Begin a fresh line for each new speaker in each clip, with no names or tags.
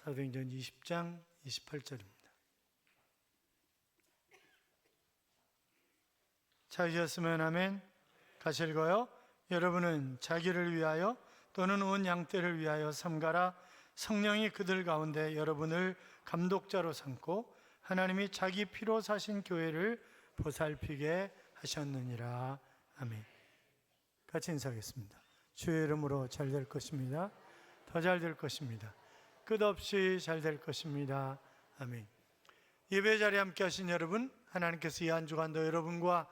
사도행전 20장 28절입니다. 찾으셨으면 아멘. 같이 읽어요. 여러분은 자기를 위하여 또는 온 양떼를 위하여 삼가라. 성령이 그들 가운데 여러분을 감독자로 삼고 하나님이 자기 피로 사신 교회를 보살피게 하셨느니라. 아멘. 같이 인사하겠습니다. 주의 이름으로 잘 될 것입니다. 더 잘 될 것입니다. 끝없이 잘 될 것입니다. 아멘. 예배 자리에 함께 하신 여러분, 하나님께서 이 한 주간도 여러분과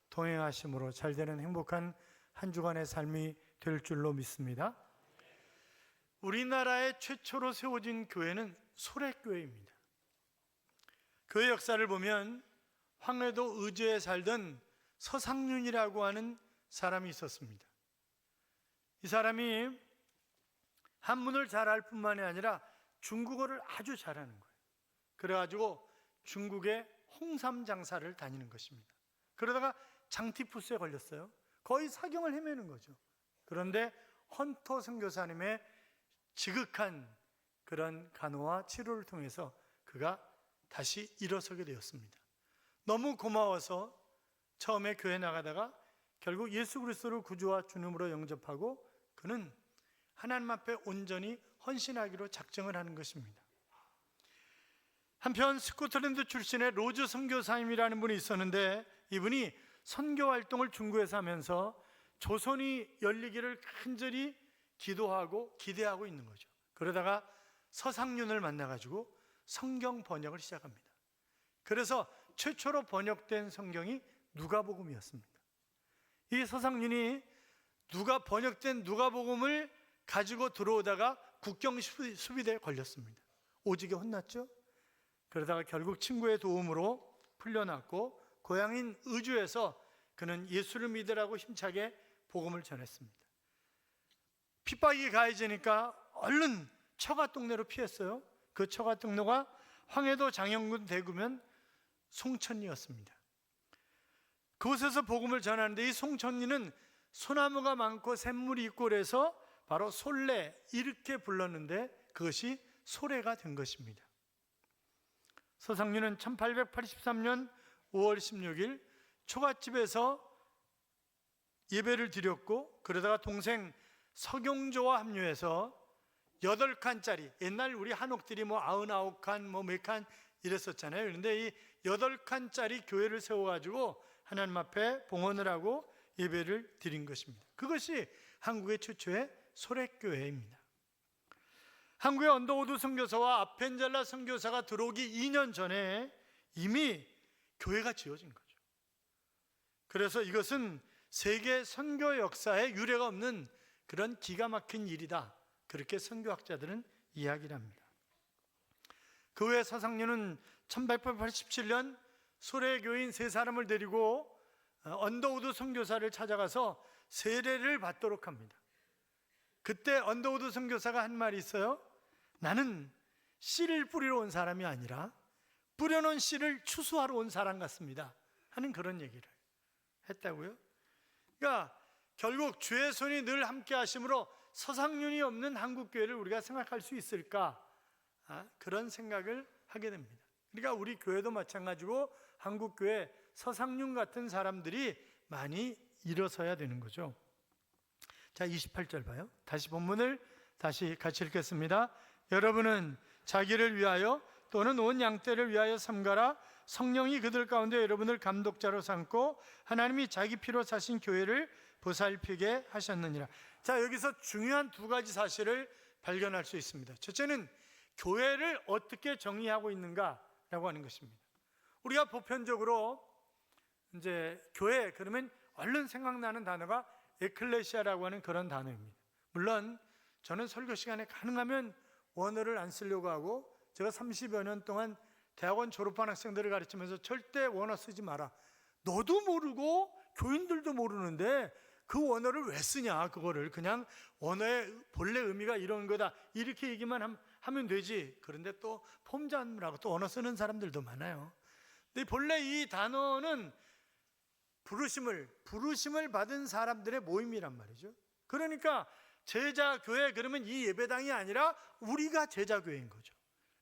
동행하심으로 잘 되는 행복한 한 주간의 삶이 될 줄로 믿습니다. 우리나라의 최초로 세워진 교회는 소래교회입니다. 교회 역사를 보면 황해도 의주에 살던 서상륜이라고 하는 사람이 있었습니다. 이 사람이 한문을 잘할 뿐만이 아니라 중국어를 아주 잘하는 거예요. 그래가지고 중국의 홍삼 장사를 다니는 것입니다. 그러다가 장티푸스에 걸렸어요. 거의 사경을 헤매는 거죠. 그런데 헌터 선교사님의 지극한 그런 간호와 치료를 통해서 그가 다시 일어서게 되었습니다. 너무 고마워서 처음에 교회 나가다가 결국 예수 그리스도를 구주와 주님으로 영접하고 그는 하나님 앞에 온전히 헌신하기로 작정을 하는 것입니다. 한편 스코틀랜드 출신의 로즈 선교사님이라는 분이 있었는데 이분이 선교 활동을 중국에서 하면서 조선이 열리기를 간절히 기도하고 기대하고 있는 거죠. 그러다가 서상륜을 만나가지고 성경 번역을 시작합니다. 그래서 최초로 번역된 성경이 누가복음이었습니다. 이 서상륜이 번역된 누가복음을 가지고 들어오다가 국경 수비대에 걸렸습니다. 오지게 혼났죠. 그러다가 결국 친구의 도움으로 풀려났고 고향인 의주에서 그는 예수를 믿으라고 힘차게 복음을 전했습니다. 핍박이 가해지니까 얼른 처가 동네로 피했어요. 그 처가 동네가 황해도 장영군 대구면 송천리였습니다. 그곳에서 복음을 전하는데 이 송천리는 소나무가 많고 샘물이 있고 그래서 바로 솔레 이렇게 불렀는데 그것이 소래가 된 것입니다. 서상륜은 1883년 5월 16일 초가집에서 예배를 드렸고 그러다가 동생 서경조와 합류해서 8칸짜리, 옛날 우리 한옥들이 99칸 몇 칸 이랬었잖아요. 그런데 이 8칸짜리 교회를 세워가지고 하나님 앞에 봉헌을 하고 예배를 드린 것입니다. 그것이 한국의 최초의 소래교회입니다. 한국의 언더우드 선교사와 아펜젤라 선교사가 들어오기 2년 전에 이미 교회가 지어진 거죠. 그래서 이것은 세계 선교 역사에 유례가 없는 그런 기가 막힌 일이다. 그렇게 선교학자들은 이야기를 합니다. 그 후에 서상륜은 1887년 소래교인 3사람을 데리고 언더우드 선교사를 찾아가서 세례를 받도록 합니다. 그때 언더우드 선교사가 한 말이 있어요. 나는 씨를 뿌리러 온 사람이 아니라 뿌려놓은 씨를 추수하러 온 사람 같습니다 하는 그런 얘기를 했다고요. 그러니까 결국 주의 손이 늘 함께 하심으로 서상륜이 없는 한국교회를 우리가 생각할 수 있을까? 그런 생각을 하게 됩니다. 그러니까 우리 교회도 마찬가지고 한국교회 서상륜 같은 사람들이 많이 일어서야 되는 거죠. 자, 28절 봐요. 다시 본문을 다시 같이 읽겠습니다. 여러분은 자기를 위하여 또는 온 양떼를 위하여 삼가라. 성령이 그들 가운데 여러분을 감독자로 삼고 하나님이 자기 피로 사신 교회를 보살피게 하셨느니라. 자, 여기서 중요한 2가지 사실을 발견할 수 있습니다. 첫째는 교회를 어떻게 정의하고 있는가라고 하는 것입니다. 우리가 보편적으로 이제 교회 그러면 얼른 생각나는 단어가 에클레시아라고 하는 그런 단어입니다. 물론 저는 설교 시간에 가능하면 원어를 안 쓰려고 하고 제가 30여 년 동안 대학원 졸업한 학생들을 가르치면서 절대 원어 쓰지 마라. 너도 모르고 교인들도 모르는데 그 원어를 왜 쓰냐. 그거를 그냥 원어의 본래 의미가 이런 거다 이렇게 얘기만 하면 되지. 그런데 또 폼잡느라고 또 언어 쓰는 사람들도 많아요. 근데 본래 이 단어는 부르심을 받은 사람들의 모임이란 말이죠. 그러니까 제자교회 그러면 이 예배당이 아니라 우리가 제자교회인 거죠.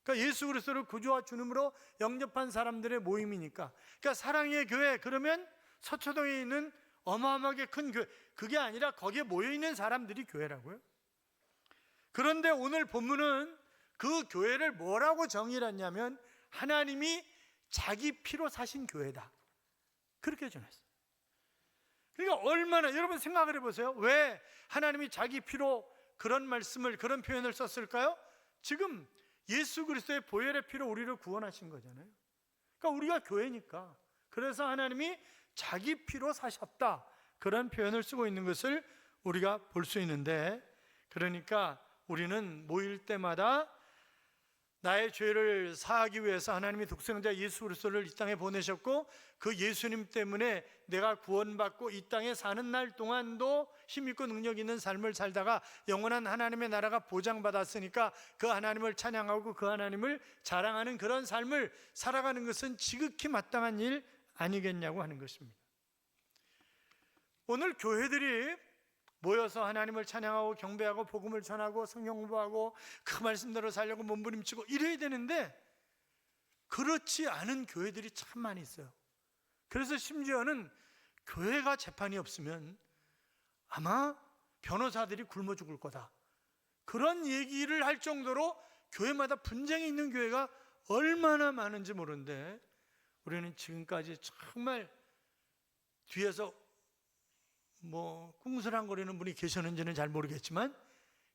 그러니까 예수 그리스도를 구주와 주님으로 영접한 사람들의 모임이니까. 그러니까 사랑의 교회 그러면 서초동에 있는 어마어마하게 큰 교회, 그게 아니라 거기에 모여있는 사람들이 교회라고요. 그런데 오늘 본문은 그 교회를 뭐라고 정의를 했냐면 하나님이 자기 피로 사신 교회다, 그렇게 전했어요. 그러니까 얼마나, 여러분 생각을 해보세요. 왜 하나님이 자기 피로 그런 말씀을, 그런 표현을 썼을까요? 지금 예수 그리스도의 보혈의 피로 우리를 구원하신 거잖아요. 그러니까 우리가 교회니까. 그래서 하나님이 자기 피로 사셨다, 그런 표현을 쓰고 있는 것을 우리가 볼 수 있는데, 그러니까 우리는 모일 때마다 나의 죄를 사하기 위해서 하나님이 독생자 예수 그리스도를 이 땅에 보내셨고, 그 예수님 때문에 내가 구원받고 이 땅에 사는 날 동안도 힘있고 능력 있는 삶을 살다가 영원한 하나님의 나라가 보장받았으니까 그 하나님을 찬양하고 그 하나님을 자랑하는 그런 삶을 살아가는 것은 지극히 마땅한 일 아니겠냐고 하는 것입니다. 오늘 교회들이 모여서 하나님을 찬양하고 경배하고 복음을 전하고 성경 공부하고 그 말씀대로 살려고 몸부림치고 이래야 되는데, 그렇지 않은 교회들이 참 많이 있어요. 그래서 심지어는 교회가 재판이 없으면 아마 변호사들이 굶어 죽을 거다, 그런 얘기를 할 정도로 교회마다 분쟁이 있는 교회가 얼마나 많은지 모르는데, 우리는 지금까지 정말 뒤에서 꿍스랑거리는 분이 계셨는지는 잘 모르겠지만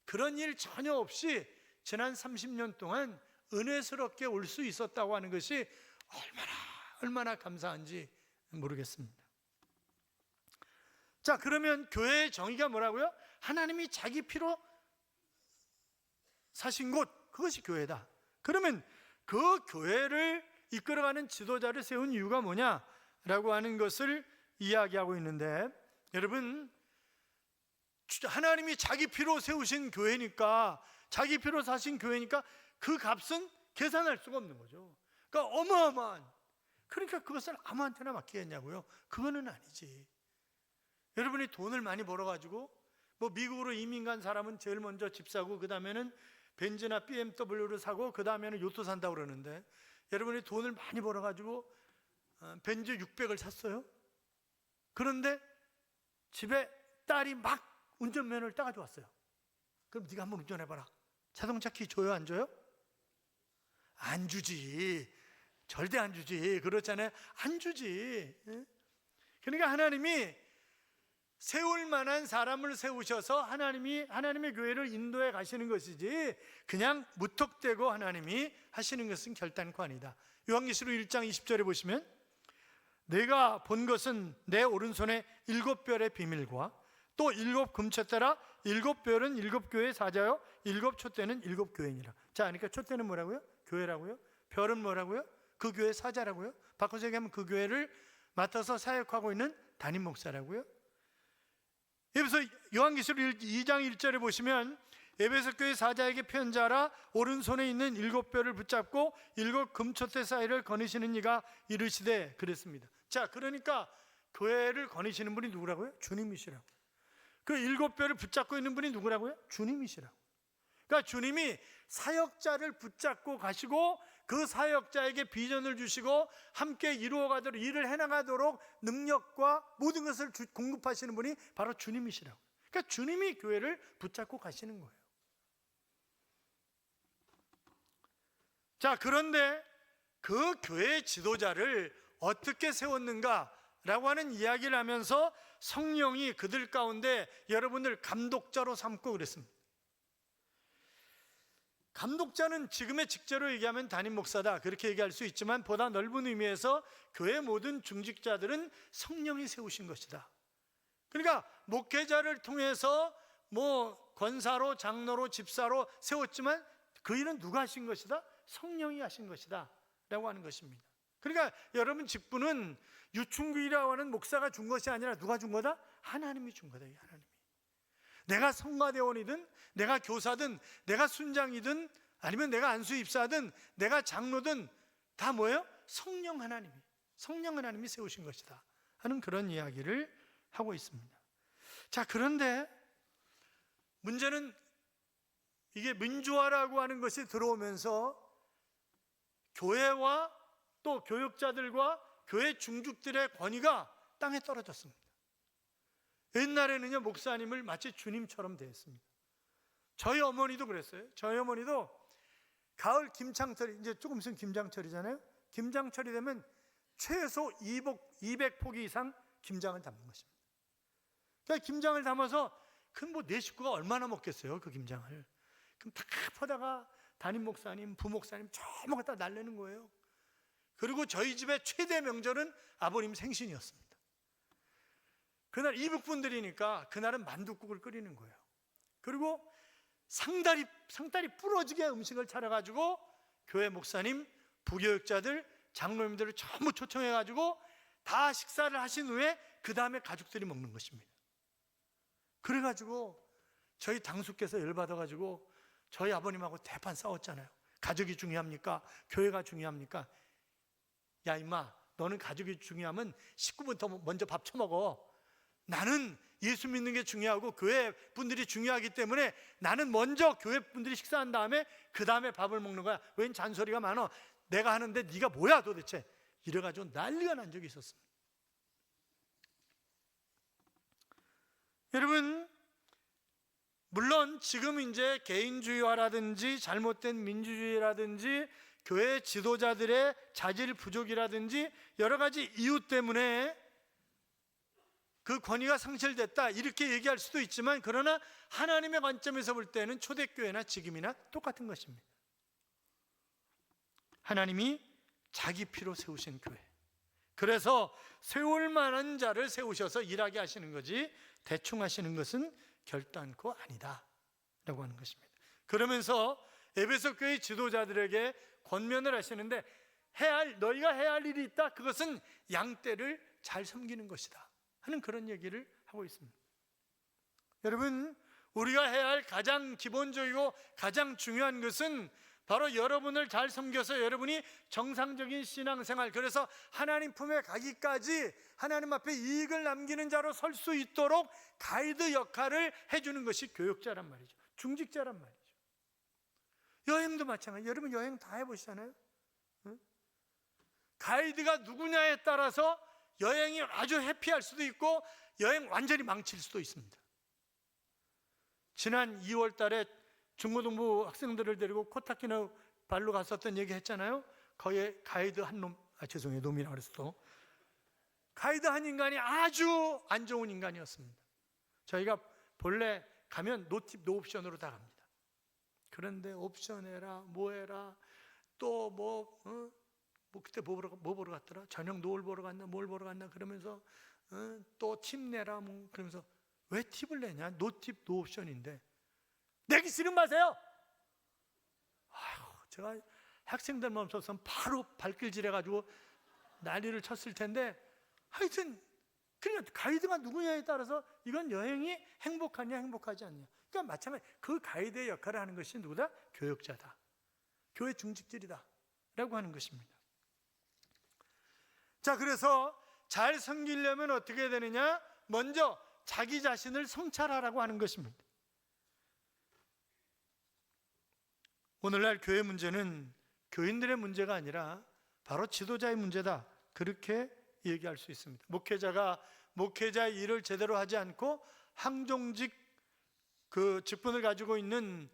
그런 일 전혀 없이 지난 30년 동안 은혜스럽게 올 수 있었다고 하는 것이 얼마나 감사한지 모르겠습니다. 자, 그러면 교회의 정의가 뭐라고요? 하나님이 자기 피로 사신 곳, 그것이 교회다. 그러면 그 교회를 이끌어가는 지도자를 세운 이유가 뭐냐라고 하는 것을 이야기하고 있는데, 여러분, 하나님이 자기 피로 세우신 교회니까, 자기 피로 사신 교회니까 그 값은 계산할 수가 없는 거죠. 그러니까 어마어마한, 그러니까 그것을 아무한테나 맡기겠냐고요? 그거는 아니지. 여러분이 돈을 많이 벌어가지고 미국으로 이민 간 사람은 제일 먼저 집 사고 그 다음에는 벤츠나 BMW를 사고 그 다음에는 요트 산다고 그러는데, 여러분이 돈을 많이 벌어가지고 벤츠 600을 샀어요. 그런데 집에 딸이 막 운전면허를 따가지고 왔어요. 그럼 네가 한번 운전해봐라. 자동차 키 줘요, 안 줘요? 안 주지. 절대 안 주지. 그렇잖아요. 안 주지. 그러니까 하나님이 세울 만한 사람을 세우셔서 하나님의 교회를 인도해 가시는 것이지, 그냥 무턱대고 하나님이 하시는 것은 결단코 아니다. 요한계시록 1장 20절에 보시면, 내가 본 것은 내 오른손에 7별의 비밀과 또 7 금촛대라. 7별은 7교회의 사자요, 7 촛대는 7교회니라. 자, 그러니까 촛대는 뭐라고요? 교회라고요. 별은 뭐라고요? 그 교회의 사자라고요. 바꿔서 얘기하면 그 교회를 맡아서 사역하고 있는 담임 목사라고요. 여기서 요한계시록 2장 1절에 보시면, 에베소 교회 사자에게 편지하라. 오른손에 있는 7별을 붙잡고 7 금촛대 사이를 거니시는 이가 이르시되, 그랬습니다. 자, 그러니까 교회를 거니시는 분이 누구라고요? 주님이시라고. 그 7별을 붙잡고 있는 분이 누구라고요? 주님이시라고. 그러니까 주님이 사역자를 붙잡고 가시고 그 사역자에게 비전을 주시고 함께 이루어가도록, 일을 해나가도록 능력과 모든 것을 공급하시는 분이 바로 주님이시라고. 그러니까 주님이 교회를 붙잡고 가시는 거예요. 자, 그런데 그 교회의 지도자를 어떻게 세웠는가라고 하는 이야기를 하면서 성령이 그들 가운데 여러분을 감독자로 삼고 그랬습니다. 감독자는 지금의 직제로 얘기하면 담임 목사다, 그렇게 얘기할 수 있지만 보다 넓은 의미에서 교회 모든 중직자들은 성령이 세우신 것이다. 그러니까 목회자를 통해서 권사로, 장로로, 집사로 세웠지만 그 일은 누가 하신 것이다? 성령이 하신 것이다 라고 하는 것입니다. 그러니까 여러분 직분은 유충규이라고 하는 목사가 준 것이 아니라 누가 준 거다? 하나님이 준 거다. 하나님이. 내가 성가대원이든 내가 교사든 내가 순장이든 아니면 내가 안수입사든 내가 장로든 다 뭐예요? 성령 하나님이 세우신 것이다 하는 그런 이야기를 하고 있습니다. 자, 그런데 문제는 이게 민주화라고 하는 것이 들어오면서 교회와 또 교육자들과 교회 중직들의 권위가 땅에 떨어졌습니다. 옛날에는요, 목사님을 마치 주님처럼 대했습니다. 저희 어머니도 그랬어요. 저희 어머니도 가을 김장철, 이제 조금 있으면 김장철이잖아요. 김장철이 되면 최소 200포기 이상 김장을 담는 것입니다. 그러니까 김장을 담아서 그 내 식구가 얼마나 먹겠어요, 그 김장을. 그럼 다 퍼다가 담임 목사님, 부목사님 전부 갖다 날리는 거예요. 그리고 저희 집의 최대 명절은 아버님 생신이었습니다. 그날 이북 분들이니까 그날은 만둣국을 끓이는 거예요. 그리고 상다리 부러지게 음식을 차려가지고 교회 목사님, 부교육자들, 장로님들을 전부 초청해가지고 다 식사를 하신 후에 그 다음에 가족들이 먹는 것입니다. 그래가지고 저희 당수께서 열받아가지고 저희 아버님하고 대판 싸웠잖아요. 가족이 중요합니까? 교회가 중요합니까? 야 임마, 너는 가족이 중요하면 식구부터 먼저 밥 처먹어. 나는 예수 믿는 게 중요하고 교회 분들이 중요하기 때문에 나는 먼저 교회 분들이 식사한 다음에 그 다음에 밥을 먹는 거야. 웬 잔소리가 많아. 내가 하는데 네가 뭐야 도대체. 이래가지고 난리가 난 적이 있었습니다. 여러분, 물론 지금 이제 개인주의화라든지 잘못된 민주주의라든지 교회 지도자들의 자질 부족이라든지 여러 가지 이유 때문에 그 권위가 상실됐다 이렇게 얘기할 수도 있지만, 그러나 하나님의 관점에서 볼 때는 초대교회나 지금이나 똑같은 것입니다. 하나님이 자기 피로 세우신 교회, 그래서 세울 만한 자를 세우셔서 일하게 하시는 거지 대충 하시는 것은 결단코 아니다 라고 하는 것입니다. 그러면서 에베소 교회 지도자들에게 권면을 하시는데, 너희가 해야 할 일이 있다. 그것은 양떼를 잘 섬기는 것이다 하는 그런 얘기를 하고 있습니다. 여러분, 우리가 해야 할 가장 기본적이고 가장 중요한 것은 바로 여러분을 잘 섬겨서 여러분이 정상적인 신앙생활, 그래서 하나님 품에 가기까지 하나님 앞에 이익을 남기는 자로 설 수 있도록 가이드 역할을 해주는 것이 교육자란 말이죠. 중직자란 말이죠. 여행도 마찬가지예요. 여러분 여행 다 해보시잖아요. 응? 가이드가 누구냐에 따라서 여행이 아주 해피할 수도 있고 여행 완전히 망칠 수도 있습니다. 지난 2월 달에 중고등부 학생들을 데리고 코타키나발루 갔었던 얘기 했잖아요. 거기에 가이드 한 놈, 죄송해요, 놈이라고 그랬어. 가이드 한 인간이 아주 안 좋은 인간이었습니다. 저희가 본래 가면 노팁 노옵션으로 다 갑니다. 그런데 옵션 해라 뭐 해라 또 뭐 그때 뭐 보러 갔더라, 저녁 노을 보러 갔나 뭘 보러 갔나 그러면서 또 팁 내라 뭐 그러면서, 왜 팁을 내냐, 노팁 노옵션인데 내기 싫은 마세요. 제가 학생들만 없었으면 바로 발길질 해가지고 난리를 쳤을 텐데, 하여튼 그냥 가이드가 누구냐에 따라서 이건 여행이 행복하냐 행복하지 않냐. 그러니까 마찬가지, 그 가이드의 역할을 하는 것이 누구다? 교육자다, 교회 중직들이다 라고 하는 것입니다. 자, 그래서 잘 섬기려면 어떻게 해야 되느냐? 먼저 자기 자신을 성찰하라고 하는 것입니다. 오늘날 교회 문제는 교인들의 문제가 아니라 바로 지도자의 문제다, 그렇게 얘기할 수 있습니다. 목회자가 목회자의 일을 제대로 하지 않고 항종직 그 직분을 가지고 있는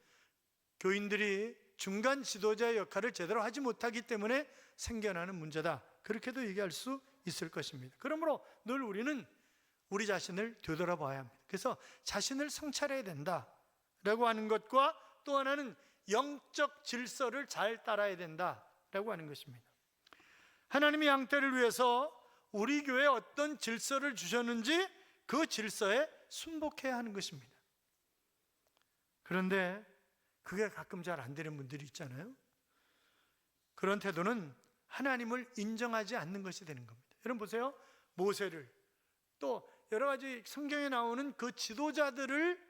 교인들이 중간 지도자의 역할을 제대로 하지 못하기 때문에 생겨나는 문제다, 그렇게도 얘기할 수 있을 것입니다. 그러므로 늘 우리는 우리 자신을 되돌아봐야 합니다. 그래서 자신을 성찰해야 된다라고 하는 것과 또 하나는 영적 질서를 잘 따라야 된다라고 하는 것입니다. 하나님의 양떼를 위해서 우리 교회에 어떤 질서를 주셨는지 그 질서에 순복해야 하는 것입니다. 그런데 그게 가끔 잘 안 되는 분들이 있잖아요. 그런 태도는 하나님을 인정하지 않는 것이 되는 겁니다. 여러분 보세요. 모세를, 또 여러 가지 성경에 나오는 그 지도자들을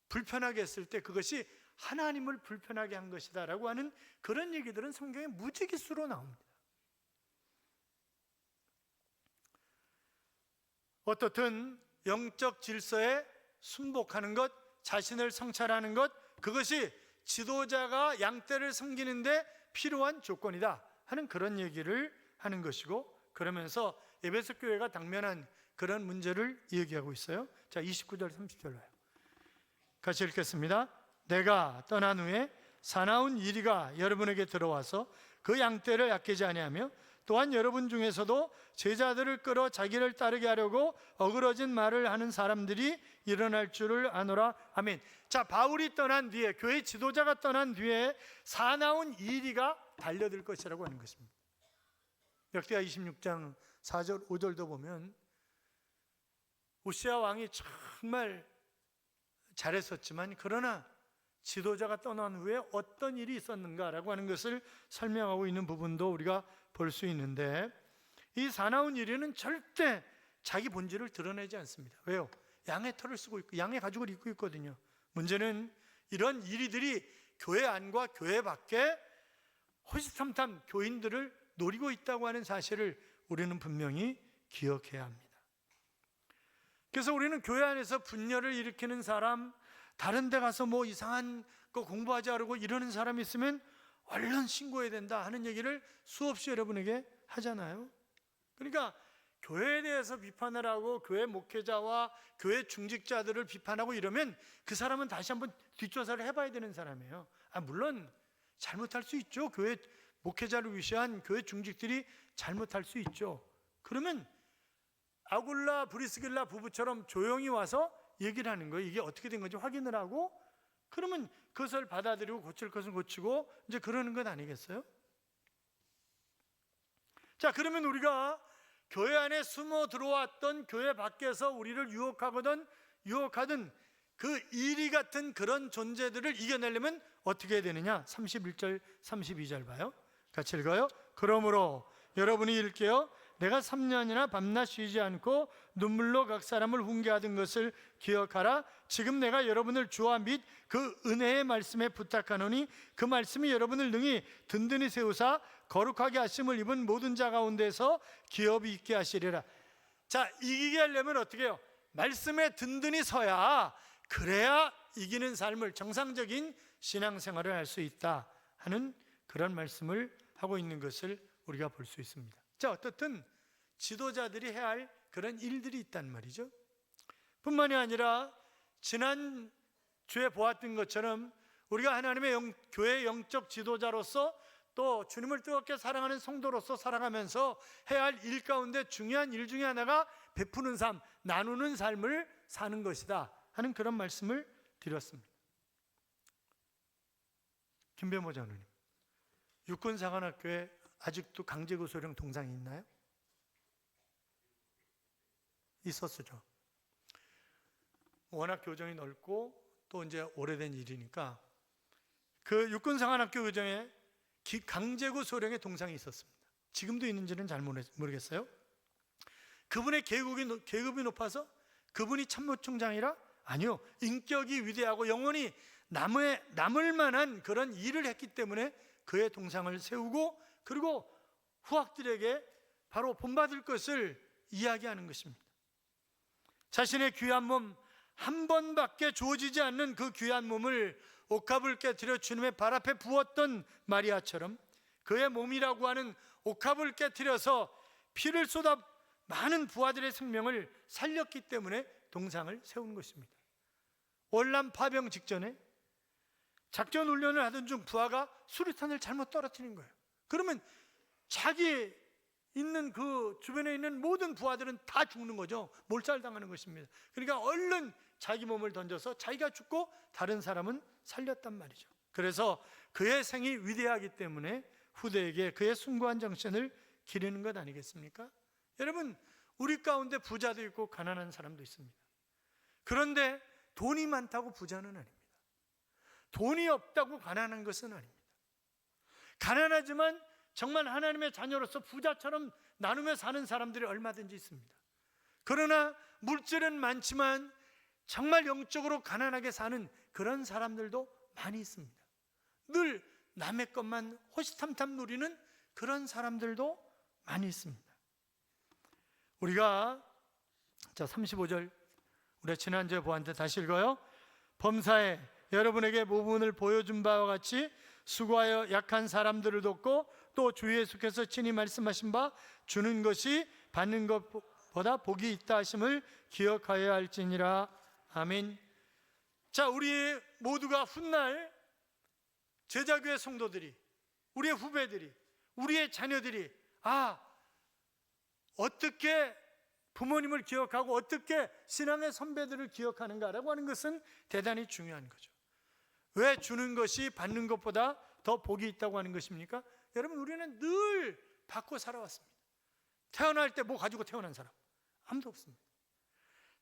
불편하게 했을 때 그것이 하나님을 불편하게 한 것이다 라고 하는 그런 얘기들은 성경에 무지기수로 나옵니다. 어떻든 영적 질서에 순복하는 것, 자신을 성찰하는 것, 그것이 지도자가 양떼를 섬기는데 필요한 조건이다 하는 그런 얘기를 하는 것이고, 그러면서 에베소 교회가 당면한 그런 문제를 얘기하고 있어요. 자, 29절 30절 봐요. 같이 읽겠습니다. 내가 떠난 후에 사나운 이리가 여러분에게 들어와서 그 양떼를 아끼지 아니하며 또한 여러분 중에서도 제자들을 끌어 자기를 따르게 하려고 어그러진 말을 하는 사람들이 일어날 줄을 아노라. 아멘. 자, 바울이 떠난 뒤에, 교회 지도자가 떠난 뒤에 사나운 이리가 달려들 것이라고 하는 것입니다. 역대하 26장 4절 5절도 보면 우시야 왕이 정말 잘했었지만 그러나 지도자가 떠난 후에 어떤 일이 있었는가라고 하는 것을 설명하고 있는 부분도 우리가 볼 수 있는데, 이 사나운 이리는 절대 자기 본질을 드러내지 않습니다. 왜요? 양의 털을 쓰고 있고 양의 가죽을 입고 있거든요. 문제는 이런 이리들이 교회 안과 교회 밖에 호시탐탐 교인들을 노리고 있다고 하는 사실을 우리는 분명히 기억해야 합니다. 그래서 우리는 교회 안에서 분열을 일으키는 사람, 다른 데 가서 뭐 이상한 거 공부하지 않고 이러는 사람이 있으면 얼른 신고해야 된다 하는 얘기를 수없이 여러분에게 하잖아요. 그러니까 교회에 대해서 비판을 하고 교회 목회자와 교회 중직자들을 비판하고 이러면 그 사람은 다시 한번 뒷조사를 해봐야 되는 사람이에요. 물론 잘못할 수 있죠. 교회 목회자를 위시한 교회 중직들이 잘못할 수 있죠. 그러면 아굴라 브리스길라 부부처럼 조용히 와서 얘기를 하는 거예요. 이게 어떻게 된 건지 확인을 하고, 그러면 그것을 받아들이고 고칠 것은 고치고 이제 그러는 것 아니겠어요? 자, 그러면 우리가 교회 안에 숨어 들어왔던, 교회 밖에서 우리를 유혹하든 그 이리 같은 그런 존재들을 이겨내려면 어떻게 해야 되느냐? 31절 32절 봐요. 같이 읽어요. 그러므로 여러분이 읽게요. 내가 3년이나 밤낮 쉬지 않고 눈물로 각 사람을 훈계하던 것을 기억하라. 지금 내가 여러분을 주와 및 그 은혜의 말씀에 부탁하노니 그 말씀이 여러분을 능히 든든히 세우사 거룩하게 하심을 입은 모든 자 가운데서 기업이 있게 하시리라. 자, 이기게 하려면 어떻게 해요? 말씀에 든든히 서야, 그래야 이기는 삶을, 정상적인 신앙생활을 할 수 있다 하는 그런 말씀을 하고 있는 것을 우리가 볼 수 있습니다. 자, 어떻든 지도자들이 해야 할 그런 일들이 있단 말이죠. 뿐만이 아니라 지난 주에 보았던 것처럼 우리가 하나님의 교회의 영적 지도자로서 또 주님을 뜨겁게 사랑하는 성도로서 살아가면서 해야 할 일 가운데 중요한 일 중에 하나가 베푸는 삶, 나누는 삶을 사는 것이다 하는 그런 말씀을 드렸습니다. 김배모 장로님, 육군사관학교에 아직도 강제구소령 동상이 있나요? 있었죠. 워낙 교정이 넓고 또 이제 오래된 일이니까 그 육군사관학교 교정에 강제구소령의 동상이 있었습니다. 지금도 있는지는 잘 모르겠어요. 그분의 계급이 높아서 그분이 참모총장이라? 아니요, 인격이 위대하고 영원히 남을 만한 그런 일을 했기 때문에 그의 동상을 세우고, 그리고 후학들에게 바로 본받을 것을 이야기하는 것입니다. 자신의 귀한 몸, 한 번밖에 주어지지 않는 그 귀한 몸을 옥합을 깨뜨려 주님의 발 앞에 부었던 마리아처럼 그의 몸이라고 하는 옥합을 깨뜨려서 피를 쏟아 많은 부하들의 생명을 살렸기 때문에 동상을 세운 것입니다. 월남 파병 직전에 작전 훈련을 하던 중 부하가 수류탄을 잘못 떨어뜨린 거예요. 그러면 자기 있는 그 주변에 있는 모든 부하들은 다 죽는 거죠. 몰살당하는 것입니다. 그러니까 얼른 자기 몸을 던져서 자기가 죽고 다른 사람은 살렸단 말이죠. 그래서 그의 생이 위대하기 때문에 후대에게 그의 숭고한 정신을 기리는 것 아니겠습니까? 여러분, 우리 가운데 부자도 있고 가난한 사람도 있습니다. 그런데 돈이 많다고 부자는 아닙니다. 돈이 없다고 가난한 것은 아닙니다. 가난하지만 정말 하나님의 자녀로서 부자처럼 나누며 사는 사람들이 얼마든지 있습니다. 그러나 물질은 많지만 정말 영적으로 가난하게 사는 그런 사람들도 많이 있습니다. 늘 남의 것만 호시탐탐 누리는 그런 사람들도 많이 있습니다. 우리가 35절 우리가 지난주에 보았는데 다시 읽어요. 범사에 여러분에게 모분을 보여준 바와 같이 수고하여 약한 사람들을 돕고 또 주 예수께서 친히 말씀하신 바 주는 것이 받는 것보다 복이 있다 하심을 기억하여야 할지니라. 아멘. 자, 우리 모두가 훗날 제자교회 성도들이, 우리의 후배들이, 우리의 자녀들이 어떻게 부모님을 기억하고 어떻게 신앙의 선배들을 기억하는가라고 하는 것은 대단히 중요한 거죠. 왜 주는 것이 받는 것보다 더 복이 있다고 하는 것입니까? 여러분, 우리는 늘 받고 살아왔습니다. 태어날 때 뭐 가지고 태어난 사람 아무도 없습니다.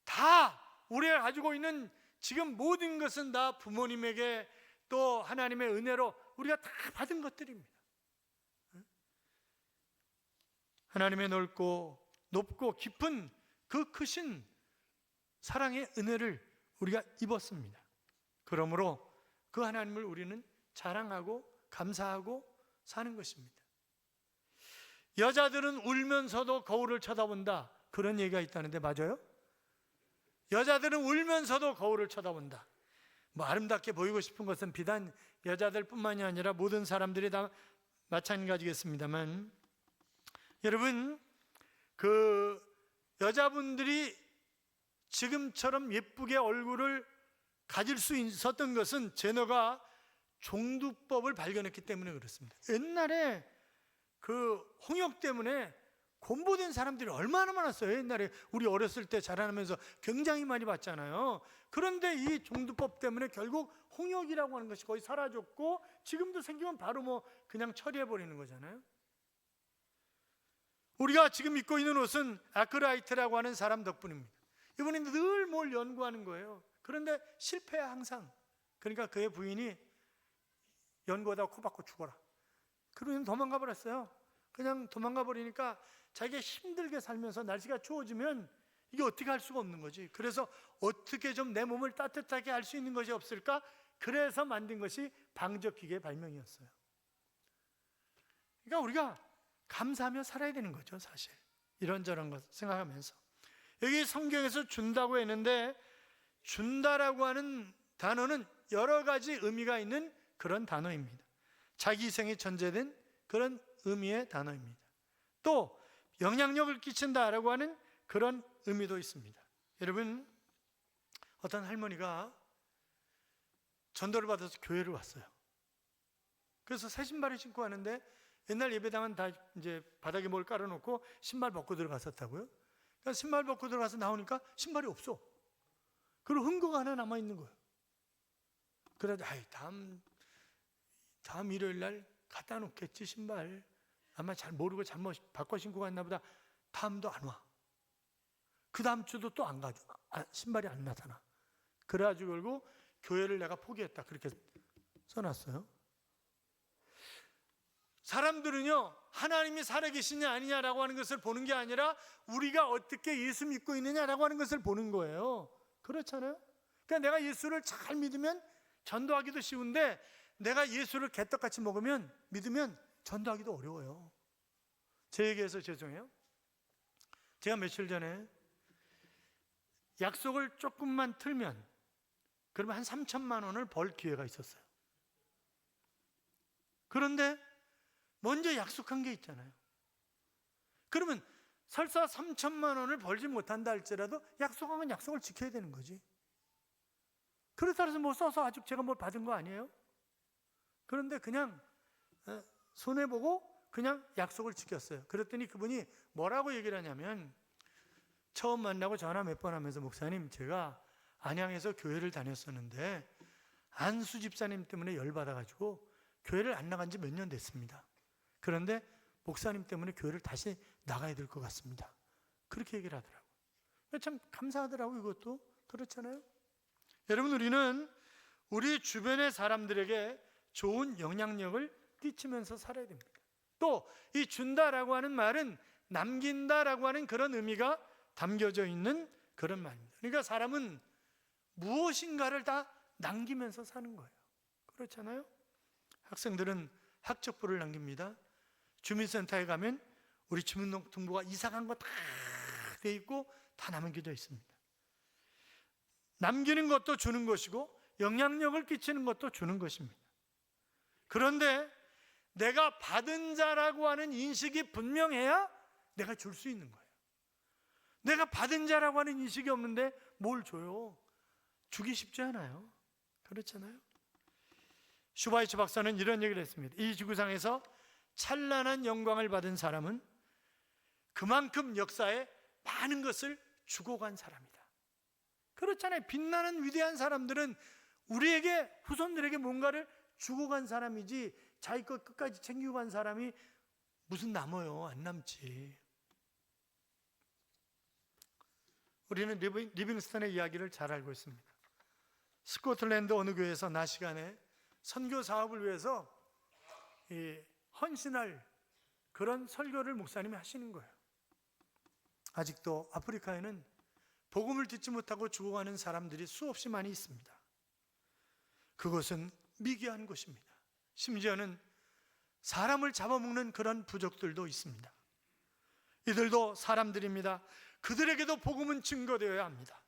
다 우리가 가지고 있는 지금 모든 것은 다 부모님에게 또 하나님의 은혜로 우리가 다 받은 것들입니다. 하나님의 높고 깊은 그 크신 사랑의 은혜를 우리가 입었습니다. 그러므로 그 하나님을 우리는 자랑하고 감사하고 사는 것입니다. 여자들은 울면서도 거울을 쳐다본다, 그런 얘기가 있다는데 맞아요? 여자들은 울면서도 거울을 쳐다본다. 아름답게 보이고 싶은 것은 비단 여자들뿐만이 아니라 모든 사람들이 다 마찬가지겠습니다만, 여러분, 그 여자분들이 지금처럼 예쁘게 얼굴을 가질 수 있었던 것은 제너가 종두법을 발견했기 때문에 그렇습니다. 옛날에 그 홍역 때문에 곤보된 사람들이 얼마나 많았어요. 옛날에 우리 어렸을 때 자라나면서 굉장히 많이 봤잖아요. 그런데 이 종두법 때문에 결국 홍역이라고 하는 것이 거의 사라졌고, 지금도 생기면 바로 그냥 처리해버리는 거잖아요. 우리가 지금 입고 있는 옷은 아크라이트라고 하는 사람 덕분입니다. 이분이 늘 뭘 연구하는 거예요. 그런데 실패야 항상. 그러니까 그의 부인이 연구하다가 코 박고 죽어라, 그러면 도망가 버렸어요. 그냥 도망가 버리니까 자기가 힘들게 살면서 날씨가 추워지면 이게 어떻게 할 수가 없는 거지. 그래서 어떻게 좀 내 몸을 따뜻하게 할 수 있는 것이 없을까? 그래서 만든 것이 방적기계 발명이었어요. 그러니까 우리가 감사하며 살아야 되는 거죠, 사실. 이런저런 것 생각하면서. 여기 성경에서 준다고 했는데, 준다라고 하는 단어는 여러 가지 의미가 있는 그런 단어입니다. 자기 희생이 전제된 그런 의미의 단어입니다. 또 영향력을 끼친다라고 하는 그런 의미도 있습니다. 여러분, 어떤 할머니가 전도를 받아서 교회를 왔어요. 그래서 새 신발을 신고 왔는데, 옛날 예배당은 다 이제 바닥에 뭘 깔아놓고 신발 벗고 들어갔었다고요. 그러니까 신발 벗고 들어가서 나오니까 신발이 없어. 그리고 흥거가 하나 남아있는 거예요. 그래서 다음 일요일 날 갖다 놓겠지, 신발. 아마 잘 모르고 잘못 바꿔 신고 갔나 보다. 다음도 안 와. 그 다음 주도 또 안 가죠. 신발이 안 나타나. 그래가지고 결국 교회를 내가 포기했다, 그렇게 써놨어요. 사람들은요, 하나님이 살아계시냐 아니냐라고 하는 것을 보는 게 아니라 우리가 어떻게 예수 믿고 있느냐라고 하는 것을 보는 거예요. 그렇잖아요. 그러니까 내가 예수를 잘 믿으면 전도하기도 쉬운데, 내가 예수를 개떡같이 믿으면 전도하기도 어려워요. 제 얘기해서 죄송해요. 제가 며칠 전에 약속을 조금만 틀면 그러면 한 3천만 원을 벌 기회가 있었어요. 그런데 먼저 약속한 게 있잖아요. 그러면 설사 3천만 원을 벌지 못한다 할지라도 약속한 건 약속을 지켜야 되는 거지. 그렇다고 해서 써서 아직 제가 받은 거 아니에요? 그런데 그냥 손해보고 그냥 약속을 지켰어요. 그랬더니 그분이 뭐라고 얘기를 하냐면, 처음 만나고 전화 몇 번 하면서, 목사님, 제가 안양에서 교회를 다녔었는데 안수 집사님 때문에 열받아가지고 교회를 안 나간 지 몇 년 됐습니다. 그런데 목사님 때문에 교회를 다시 나가야 될 것 같습니다. 그렇게 얘기를 하더라고요. 참 감사하더라고요. 이것도 그렇잖아요. 여러분, 우리는 우리 주변의 사람들에게 좋은 영향력을 끼치면서 살아야 됩니다. 또 이 준다라고 하는 말은 남긴다라고 하는 그런 의미가 담겨져 있는 그런 말입니다. 그러니까 사람은 무엇인가를 다 남기면서 사는 거예요. 그렇잖아요. 학생들은 학적부를 남깁니다. 주민센터에 가면 우리 주민등록부가 이상한 거 다 돼 있고 다 남겨져 있습니다. 남기는 것도 주는 것이고 영향력을 끼치는 것도 주는 것입니다. 그런데 내가 받은 자라고 하는 인식이 분명해야 내가 줄 수 있는 거예요. 내가 받은 자라고 하는 인식이 없는데 뭘 줘요? 주기 쉽지 않아요. 그렇잖아요. 슈바이처 박사는 이런 얘기를 했습니다. 이 지구상에서 찬란한 영광을 받은 사람은 그만큼 역사에 많은 것을 주고 간 사람이다. 그렇잖아요. 빛나는 위대한 사람들은 우리에게, 후손들에게 뭔가를 주고 간 사람이지, 자기 것 끝까지 챙기고 간 사람이 무슨 남아요? 안 남지. 우리는 리빙스턴의 이야기를 잘 알고 있습니다. 스코틀랜드 어느 교회에서 낮 시간에 선교 사업을 위해서 헌신할 그런 설교를 목사님이 하시는 거예요. 아직도 아프리카에는 복음을 듣지 못하고 죽어가는 사람들이 수없이 많이 있습니다. 그것은 미개한 곳입니다. 심지어는 사람을 잡아먹는 그런 부족들도 있습니다. 이들도 사람들입니다. 그들에게도 복음은 증거되어야 합니다.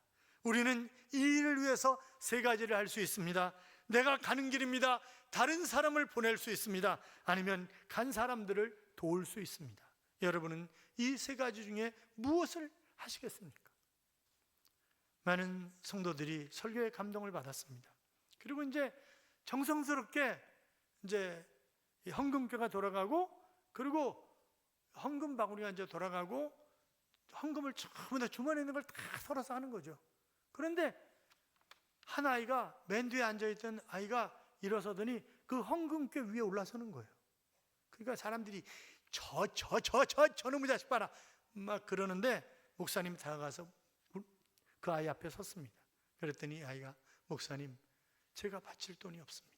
우리는 이 일을 위해서 세 가지를 할 수 있습니다. 내가 가는 길입니다. 다른 사람을 보낼 수 있습니다. 아니면 간 사람들을 도울 수 있습니다. 여러분은 이 세 가지 중에 무엇을 하시겠습니까? 많은 성도들이 설교에 감동을 받았습니다. 그리고 이제 정성스럽게 이제 헌금교가 돌아가고, 그리고 헌금 바구니가 이제 돌아가고, 헌금을 전부 다 주머니에 있는 걸 다 털어서 하는 거죠. 그런데 한 아이가, 맨 뒤에 앉아있던 아이가 일어서더니 그 헌금교 위에 올라서는 거예요. 그러니까 사람들이 저놈의 자식 봐라 막 그러는데, 목사님이 다가가서 그 아이 앞에 섰습니다. 그랬더니 아이가, 목사님, 제가 바칠 돈이 없습니다.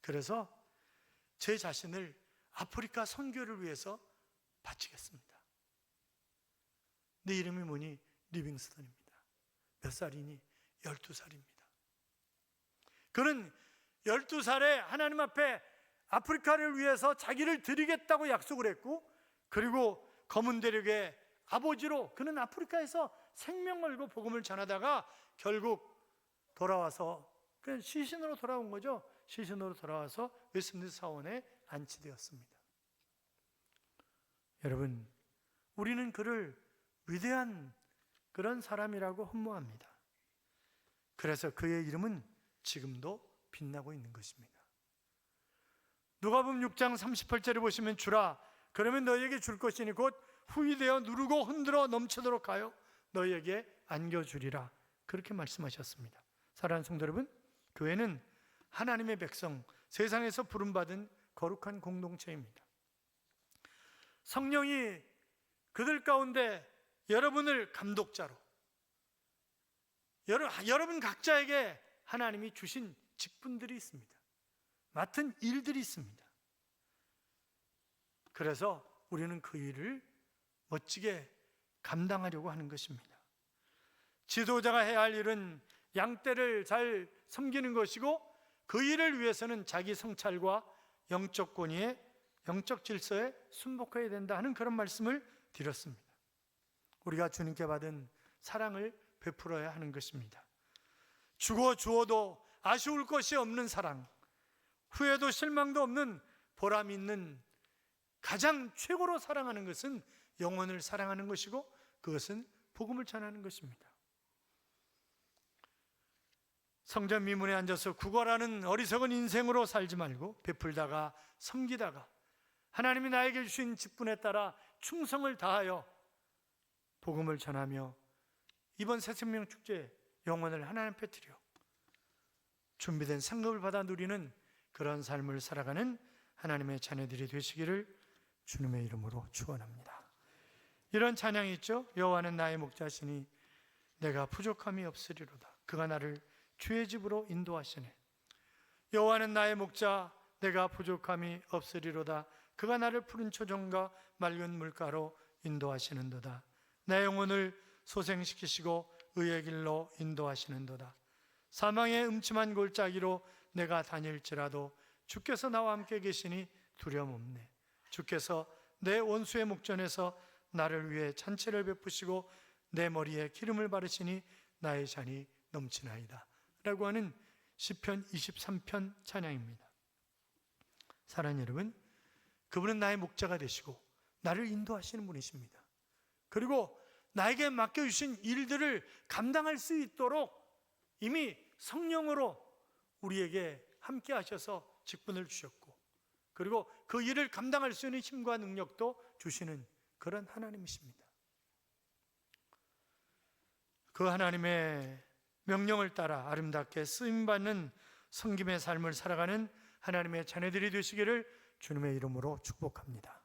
그래서 제 자신을 아프리카 선교를 위해서 바치겠습니다. 내 이름이 뭐니? 리빙스턴입니다. 몇 살이니? 12살입니다. 그는 12살에 하나님 앞에 아프리카를 위해서 자기를 드리겠다고 약속을 했고, 그리고 검은 대륙의 아버지로 그는 아프리카에서 생명 걸고 복음을 전하다가 결국 돌아와서, 그냥 시신으로 돌아온 거죠. 시신으로 돌아와서 웨스트민스터 사원에 안치되었습니다. 여러분, 우리는 그를 위대한 그런 사람이라고 흠모합니다. 그래서 그의 이름은 지금도 빛나고 있는 것입니다. 누가복음 6장 38절에 보시면, 주라, 그러면 너희에게 줄 것이니 곧 후이되어 누르고 흔들어 넘치도록 하여 너희에게 안겨주리라, 그렇게 말씀하셨습니다. 사랑하는 성도 여러분, 교회는 하나님의 백성, 세상에서 부름받은 거룩한 공동체입니다. 성령이 그들 가운데 여러분을 감독자로, 여러분 각자에게 하나님이 주신 직분들이 있습니다. 맡은 일들이 있습니다. 그래서 우리는 그 일을 멋지게 감당하려고 하는 것입니다. 지도자가 해야 할 일은 양떼를 잘 섬기는 것이고, 그 일을 위해서는 자기 성찰과 영적 권위에, 영적 질서에 순복해야 된다 하는 그런 말씀을 드렸습니다. 우리가 주님께 받은 사랑을 베풀어야 하는 것입니다. 주어도 아쉬울 것이 없는 사랑, 후회도 실망도 없는 보람 있는, 가장 최고로 사랑하는 것은 영혼을 사랑하는 것이고, 그것은 복음을 전하는 것입니다. 성전 미문에 앉아서 구걸하는 어리석은 인생으로 살지 말고, 베풀다가 섬기다가 하나님이 나에게 주신 직분에 따라 충성을 다하여 복음을 전하며 이번 새생명 축제 영혼을 하나님 앞에 드려 준비된 상급을 받아 누리는 그런 삶을 살아가는 하나님의 자녀들이 되시기를 주님의 이름으로 축원합니다. 이런 찬양이 있죠. 여호와는 나의 목자시니 내가 부족함이 없으리로다. 그가 나를 주의 집으로 인도하시네. 여호와는 나의 목자, 내가 부족함이 없으리로다. 그가 나를 푸른 초정과 맑은 물가로 인도하시는도다. 내 영혼을 소생시키시고 의의 길로 인도하시는도다. 사망의 음침한 골짜기로 내가 다닐지라도 주께서 나와 함께 계시니 두려움 없네. 주께서 내 원수의 목전에서 나를 위해 잔치를 베푸시고 내 머리에 기름을 바르시니 나의 잔이 넘치나이다 라고 하는 시편 23편 찬양입니다. 사랑하는 여러분, 그분은 나의 목자가 되시고 나를 인도하시는 분이십니다. 그리고 나에게 맡겨주신 일들을 감당할 수 있도록 이미 성령으로 우리에게 함께 하셔서 직분을 주셨고, 그리고 그 일을 감당할 수 있는 힘과 능력도 주시는 그런 하나님이십니다. 그 하나님의 명령을 따라 아름답게 쓰임받는 섬김의 삶을 살아가는 하나님의 자녀들이 되시기를 주님의 이름으로 축복합니다.